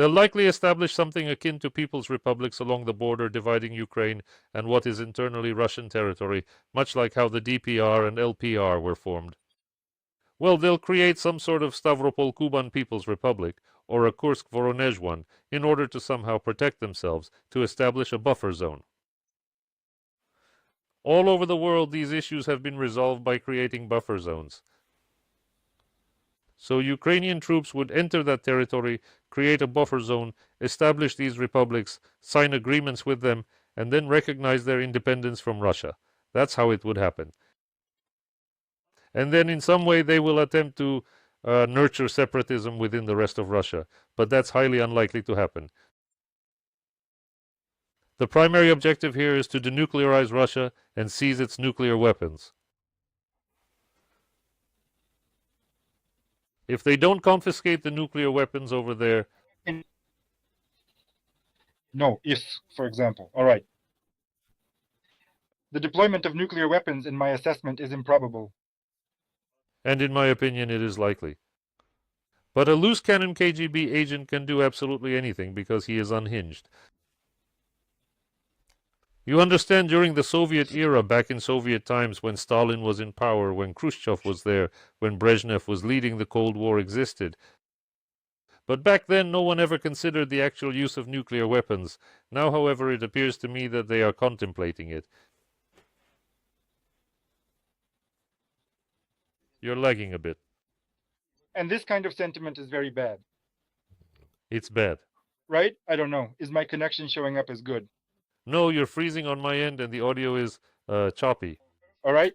They'll likely establish something akin to people's republics along the border dividing Ukraine and what is internally Russian territory, much like how the DPR and LPR were formed. Well, they'll create some sort of Stavropol-Kuban People's Republic, or a Kursk-Voronezh one, in order to somehow protect themselves, to establish a buffer zone. All over the world, these issues have been resolved by creating buffer zones. So Ukrainian troops would enter that territory, create a buffer zone, establish these republics, sign agreements with them, and then recognize their independence from Russia. That's how it would happen. And then in some way they will attempt to nurture separatism within the rest of Russia, but that's highly unlikely to happen. The primary objective here is to denuclearize Russia and seize its nuclear weapons. If they don't confiscate the nuclear weapons over there... No, if, for example. All right. The deployment of nuclear weapons, in my assessment, is improbable. And in my opinion, it is likely. But a loose cannon KGB agent can do absolutely anything because he is unhinged. You understand, during the Soviet era, back in Soviet times, when Stalin was in power, when Khrushchev was there, when Brezhnev was leading the Cold War existed. But back then no one ever considered the actual use of nuclear weapons. Now, however, it appears to me that they are contemplating it. You're lagging a bit. And this kind of sentiment is very bad. It's bad. Right? I don't know. Is my connection showing up as good? No, you're freezing on my end and the audio is choppy. All right.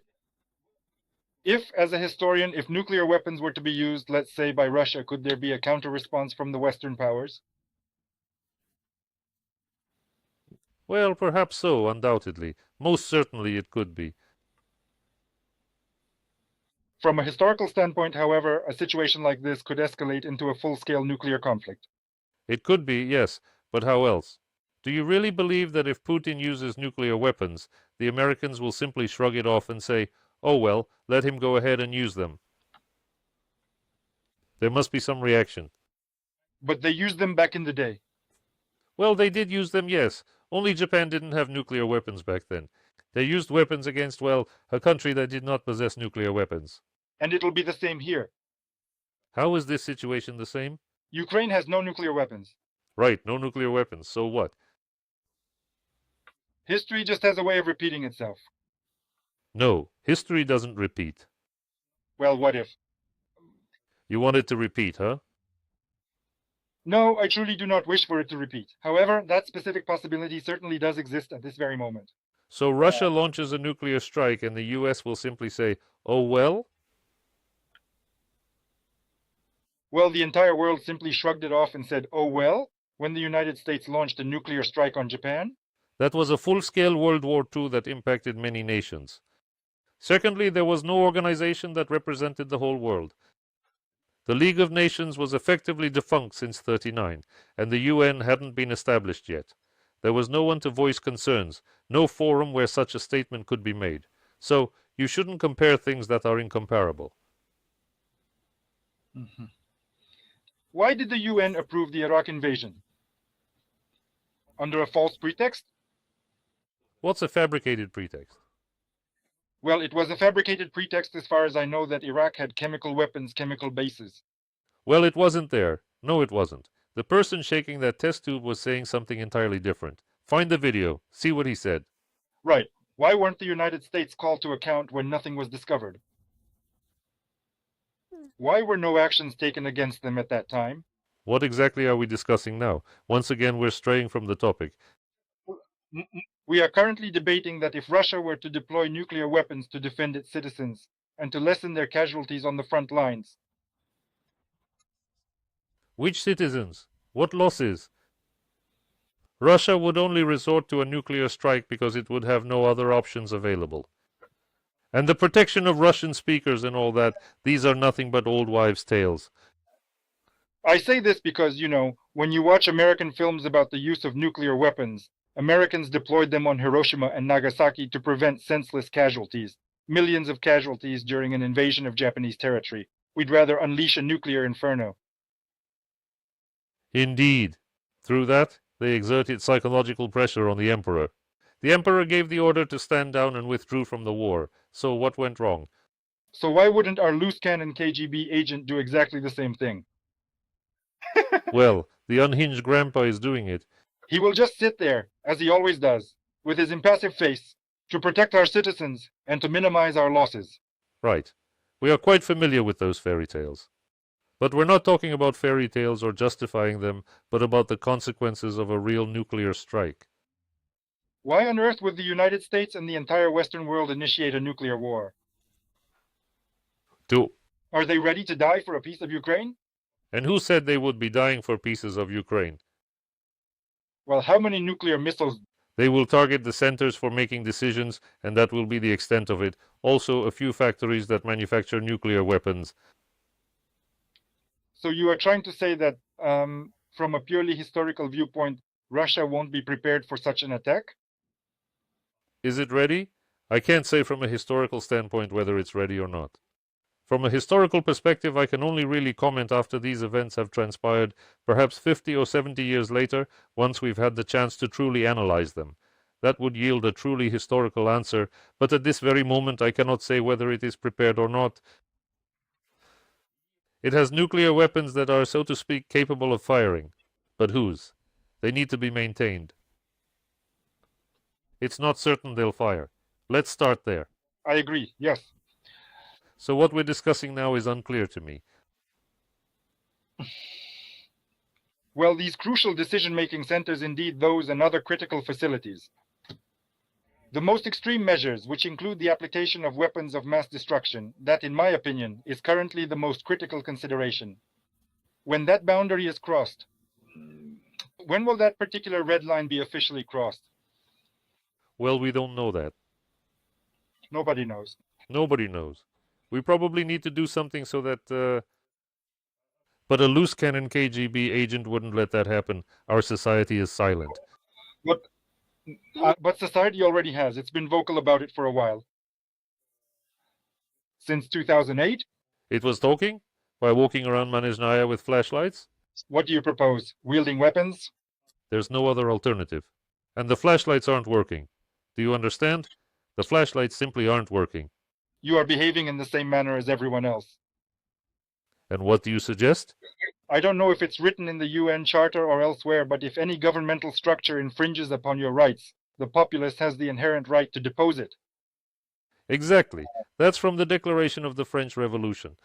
If, as a historian, if nuclear weapons were to be used, let's say, by Russia, could there be a counter-response from the Western powers? Well, perhaps so, undoubtedly. Most certainly it could be. From a historical standpoint, however, a situation like this could escalate into a full-scale nuclear conflict. It could be, yes, but how else? Do you really believe that if Putin uses nuclear weapons, the Americans will simply shrug it off and say, oh well, let him go ahead and use them? There must be some reaction. But they used them back in the day. Well, they did use them, yes. Only Japan didn't have nuclear weapons back then. They used weapons against, well, a country that did not possess nuclear weapons. And it'll be the same here. How is this situation the same? Ukraine has no nuclear weapons. Right, no nuclear weapons. So what? History just has a way of repeating itself. No, history doesn't repeat. Well, what if? You want it to repeat, huh? No, I truly do not wish for it to repeat. However, that specific possibility certainly does exist at this very moment. So Russia launches a nuclear strike and the US will simply say, oh well? Well, the entire world simply shrugged it off and said, oh well, when the United States launched a nuclear strike on Japan? That was a full-scale World War II that impacted many nations. Secondly, there was no organization that represented the whole world. The League of Nations was effectively defunct since 1939, and the UN hadn't been established yet. There was no one to voice concerns, no forum where such a statement could be made. So, you shouldn't compare things that are incomparable. Mm-hmm. Why did the UN approve the Iraq invasion? Under a false pretext? What's a fabricated pretext? Well, it was a fabricated pretext as far as I know that Iraq had chemical weapons, chemical bases. Well, it wasn't there. No, it wasn't. The person shaking that test tube was saying something entirely different. Find the video. See what he said. Right. Why weren't the United States called to account when nothing was discovered? Why were no actions taken against them at that time? What exactly are we discussing now? Once again, we're straying from the topic. We are currently debating that if Russia were to deploy nuclear weapons to defend its citizens and to lessen their casualties on the front lines. Which citizens? What losses? Russia would only resort to a nuclear strike because it would have no other options available. And the protection of Russian speakers and all that, these are nothing but old wives' tales. I say this because, you know, when you watch American films about the use of nuclear weapons, Americans deployed them on Hiroshima and Nagasaki to prevent senseless casualties, millions of casualties during an invasion of Japanese territory. We'd rather unleash a nuclear inferno. Indeed. Through that, they exerted psychological pressure on the emperor. The emperor gave the order to stand down and withdrew from the war. So what went wrong? So why wouldn't our loose cannon KGB agent do exactly the same thing? Well, the unhinged grandpa is doing it. He will just sit there, as he always does, with his impassive face, to protect our citizens and to minimize our losses. Right. We are quite familiar with those fairy tales. But we're not talking about fairy tales or justifying them, but about the consequences of a real nuclear strike. Why on earth would the United States and the entire Western world initiate a nuclear war? Are they ready to die for a piece of Ukraine? And who said they would be dying for pieces of Ukraine? Well, how many nuclear missiles? They will target the centers for making decisions, and that will be the extent of it. Also, a few factories that manufacture nuclear weapons. So you are trying to say that, from a purely historical viewpoint, Russia won't be prepared for such an attack? Is it ready? I can't say from a historical standpoint whether it's ready or not. From a historical perspective, I can only really comment after these events have transpired, perhaps 50 or 70 years later, once we've had the chance to truly analyze them. That would yield a truly historical answer, but at this very moment I cannot say whether it is prepared or not. It has nuclear weapons that are, so to speak, capable of firing. But whose? They need to be maintained. It's not certain they'll fire. Let's start there. I agree, yes. So what we're discussing now is unclear to me. Well, these crucial decision-making centers indeed those and other critical facilities. The most extreme measures, which include the application of weapons of mass destruction, that, in my opinion, is currently the most critical consideration. When that boundary is crossed, when will that particular red line be officially crossed? Well, we don't know that. Nobody knows. Nobody knows. We probably need to do something so that... But a loose cannon KGB agent wouldn't let that happen. Our society is silent. But society already has. It's been vocal about it for a while. Since 2008? It was talking? By walking around Manizhnaya with flashlights? What do you propose? Wielding weapons? There's no other alternative. And the flashlights aren't working. Do you understand? The flashlights simply aren't working. You are behaving in the same manner as everyone else. And what do you suggest? I don't know if it's written in the UN Charter or elsewhere, but if any governmental structure infringes upon your rights, the populace has the inherent right to depose it. Exactly. That's from the declaration of the French Revolution.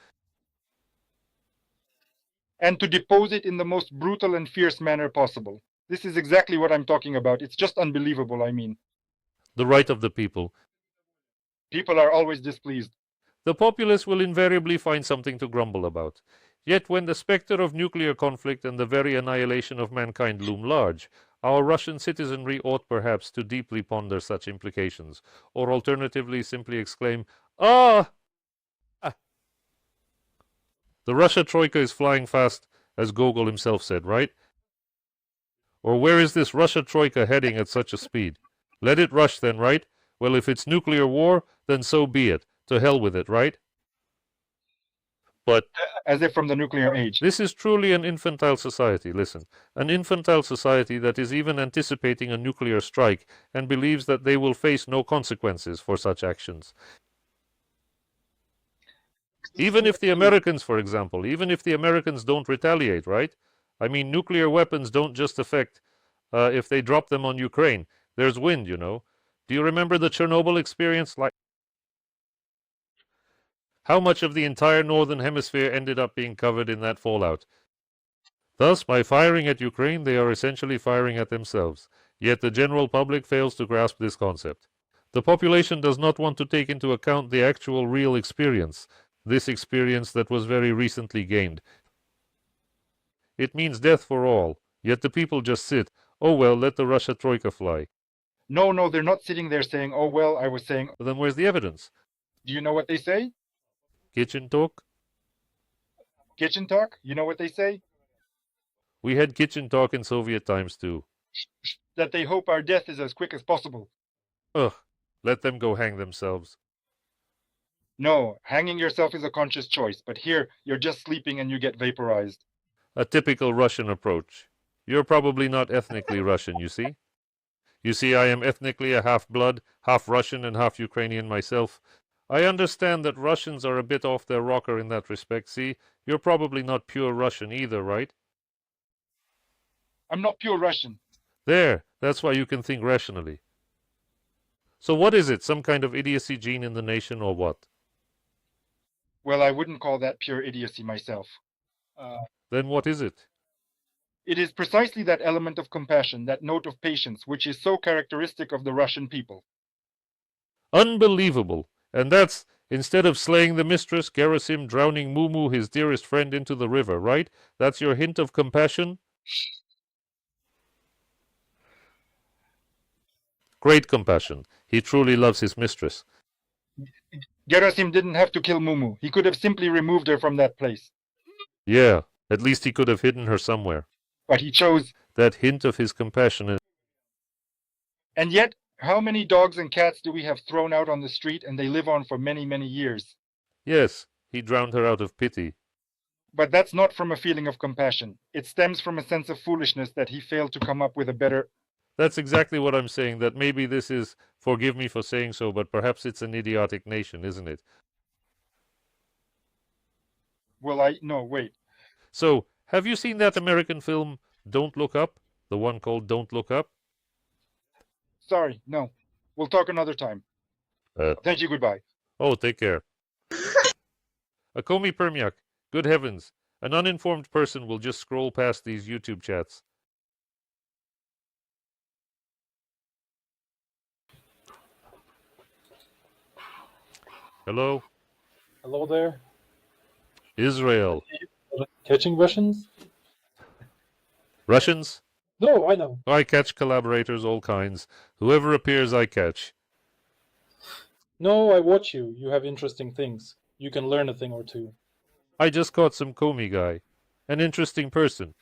And to depose it in the most brutal and fierce manner possible. This is exactly what I'm talking about. It's just unbelievable, I mean. The right of the people. People are always displeased. The populace will invariably find something to grumble about. Yet when the specter of nuclear conflict and the very annihilation of mankind loom large, our Russian citizenry ought perhaps to deeply ponder such implications, or alternatively simply exclaim, "Ah!" The Russia Troika is flying fast, as Gogol himself said, right? Or where is this Russia Troika heading at such a speed? Let it rush then, right? Well, if it's nuclear war, then so be it. To hell with it, right? But as if from the nuclear age. This is truly an infantile society, listen. An infantile society that is even anticipating a nuclear strike and believes that they will face no consequences for such actions. Even if the Americans, for example, even if the Americans don't retaliate, right? I mean, nuclear weapons don't just affect if they drop them on Ukraine. There's wind, you know. Do you remember the Chernobyl experience? Like, how much of the entire northern hemisphere ended up being covered in that fallout? Thus, by firing at Ukraine, they are essentially firing at themselves. Yet the general public fails to grasp this concept. The population does not want to take into account the actual real experience, this experience that was very recently gained. It means death for all, yet the people just sit, "Oh well, let the Russia Troika fly." No, they're not sitting there saying, "Oh well," I was saying. Then where's the evidence? Do you know what they say? Kitchen talk? Kitchen talk? You know what they say? We had kitchen talk in Soviet times too. That they hope our death is as quick as possible. Ugh, let them go hang themselves. No, hanging yourself is a conscious choice, but here you're just sleeping and you get vaporized. A typical Russian approach. You're probably not ethnically Russian, you see? You see, I am ethnically a half-blood, half Russian and half Ukrainian myself. I understand that Russians are a bit off their rocker in that respect. See, you're probably not pure Russian either, right? I'm not pure Russian. There, that's why you can think rationally. So what is it, some kind of idiocy gene in the nation or what? Well, I wouldn't call that pure idiocy myself. Then what is it? It is precisely that element of compassion, that note of patience, which is so characteristic of the Russian people. Unbelievable. And that's, instead of slaying the mistress, Gerasim drowning Mumu, his dearest friend, into the river, right? That's your hint of compassion? Great compassion. He truly loves his mistress. Gerasim didn't have to kill Mumu. He could have simply removed her from that place. Yeah, at least he could have hidden her somewhere. But he chose. That hint of his compassion. And yet, how many dogs and cats do we have thrown out on the street and they live on for many, many years? Yes, he drowned her out of pity. But that's not from a feeling of compassion. It stems from a sense of foolishness that he failed to come up with a better. That's exactly what I'm saying, that maybe this is, forgive me for saying so, but perhaps it's an idiotic nation, isn't it? Well, no, wait. So, have you seen that American film, Don't Look Up? The one called Don't Look Up? Sorry, no. We'll talk another time. Thank you, goodbye. Oh, take care. Akomi Permyak, good heavens, an uninformed person will just scroll past these YouTube chats. Hello? Hello there. Israel. Catching Russians? Russians? No, I know. I catch collaborators, all kinds. Whoever appears, I catch. No, I watch you. You have interesting things. You can learn a thing or two. I just caught some Comey guy. An interesting person.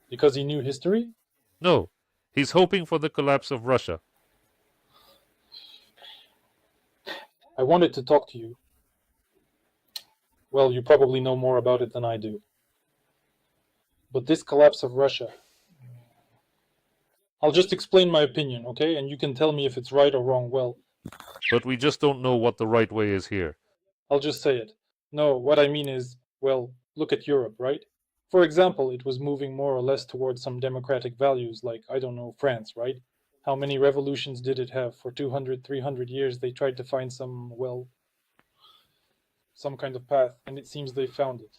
Because he knew history? No, he's hoping for the collapse of Russia. I wanted to talk to you. Well, you probably know more about it than I do. But this collapse of Russia... I'll just explain my opinion, okay? And you can tell me if it's right or wrong. Well... But we just don't know what the right way is here. I'll just say it. No, what I mean is, well, look at Europe, right? For example, it was moving more or less towards some democratic values, like, I don't know, France, right? How many revolutions did it have? For 200, 300 years, they tried to find some, well, some kind of path, and it seems they found it.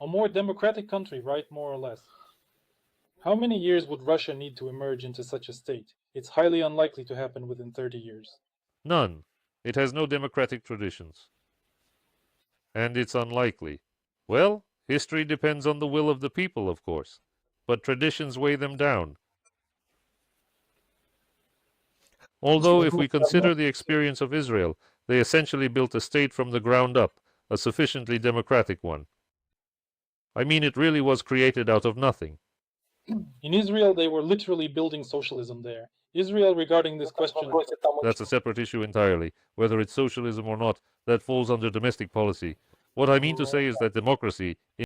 A more democratic country, right? More or less. How many years would Russia need to emerge into such a state? It's highly unlikely to happen within 30 years. None. It has no democratic traditions. And it's unlikely. Well, history depends on the will of the people, of course. But traditions weigh them down. Although, if we consider the experience of Israel, they essentially built a state from the ground up, a sufficiently democratic one. I mean, it really was created out of nothing. In Israel, they were literally building socialism there. Israel, regarding this question... That's a separate issue entirely. Whether it's socialism or not, that falls under domestic policy. What I mean to say is that democracy